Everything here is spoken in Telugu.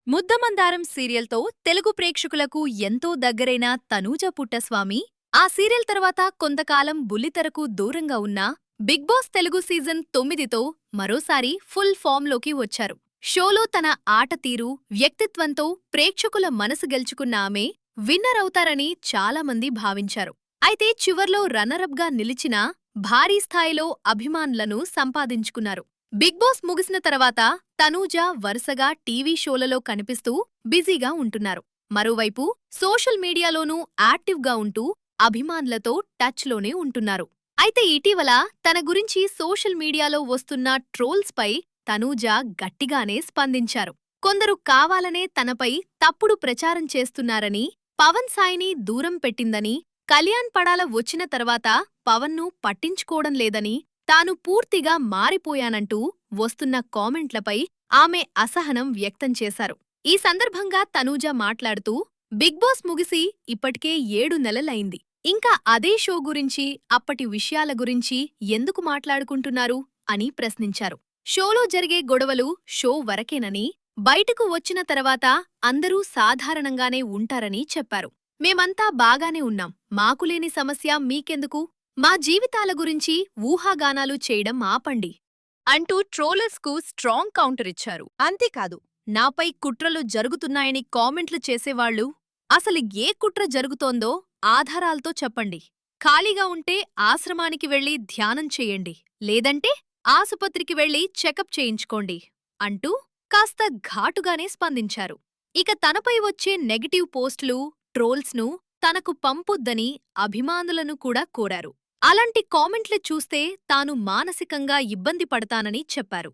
ముద్దమందారం సీరియల్తో తెలుగు ప్రేక్షకులకు ఎంతో దగ్గరైన తనూజ పుట్టస్వామి ఆ సీరియల్ తర్వాత కొంతకాలం బుల్లితెరకు దూరంగా ఉన్న బిగ్ బాస్ తెలుగు సీజన్ 9తో మరోసారి ఫుల్ ఫామ్లోకి వచ్చారు. షోలో తన ఆట తీరు, వ్యక్తిత్వంతో ప్రేక్షకుల మనసు గెలుచుకున్న ఆమె విన్నర్ అవుతారని చాలామంది భావించారు. అయితే చివర్లో రన్నరప్గా నిలిచినా భారీ స్థాయిలో అభిమానులను సంపాదించుకున్నారు. బిగ్ బాస్ ముగిసిన తర్వాత తనూజ వరుసగా టీవీ షోలలో కనిపిస్తూ బిజీగా ఉంటున్నారు. మరోవైపు సోషల్ మీడియాలోనూ యాక్టివ్గా ఉంటూ అభిమానులతో టచ్లోనే ఉంటున్నారు. అయితే ఇటీవల తన గురించి సోషల్ మీడియాలో వస్తున్న ట్రోల్స్పై తనూజ గట్టిగానే స్పందించారు. కొందరు కావాలనే తనపై తప్పుడు ప్రచారం చేస్తున్నారని, పవన్ సాయిని దూరం పెట్టిందని, కళ్యాణ్ పడాల వచ్చిన తర్వాత పవన్ను పట్టించుకోవడం లేదని, తాను పూర్తిగా మారిపోయానంటూ వస్తున్న కామెంట్లపై ఆమె అసహనం వ్యక్తం చేశారు. ఈ సందర్భంగా తనూజ మాట్లాడుతూ, బిగ్ బాస్ ముగిసి ఇప్పటికే 7 నెలలైంది. ఇంకా అదే షో గురించి, అప్పటి విషయాల గురించి ఎందుకు మాట్లాడుకుంటున్నారు అని ప్రశ్నించారు. షోలో జరిగే గొడవలు షో వరకేనని, బయటకు వచ్చిన తర్వాత అందరూ సాధారణంగానే ఉంటారని చెప్పారు. మేమంతా బాగానే ఉన్నాం, మాకులేని సమస్య మీకెందుకు? మా జీవితాల గురించి ఊహాగానాలు చేయడం ఆపండి అంటూ ట్రోలర్స్కు స్ట్రాంగ్ కౌంటర్ ఇచ్చారు. అంతేకాదు, నాపై కుట్రలు జరుగుతున్నాయని కామెంట్లు చేసేవాళ్లు అసలు ఏ కుట్ర జరుగుతోందో ఆధారాలతో చెప్పండి. ఖాళీగా ఉంటే ఆశ్రమానికి వెళ్లి ధ్యానం చేయండి, లేదంటే ఆసుపత్రికి వెళ్లి చెకప్ చేయించుకోండి అంటూ కాస్త ఘాటుగానే స్పందించారు. ఇక తనపై వచ్చే నెగటివ్ పోస్టులు, ట్రోల్స్ను తనకు పంపొద్దని అభిమానులను కూడా కోరారు. అలాంటి కామెంట్లు చూస్తే తాను మానసికంగా ఇబ్బంది పడతానని చెప్పారు.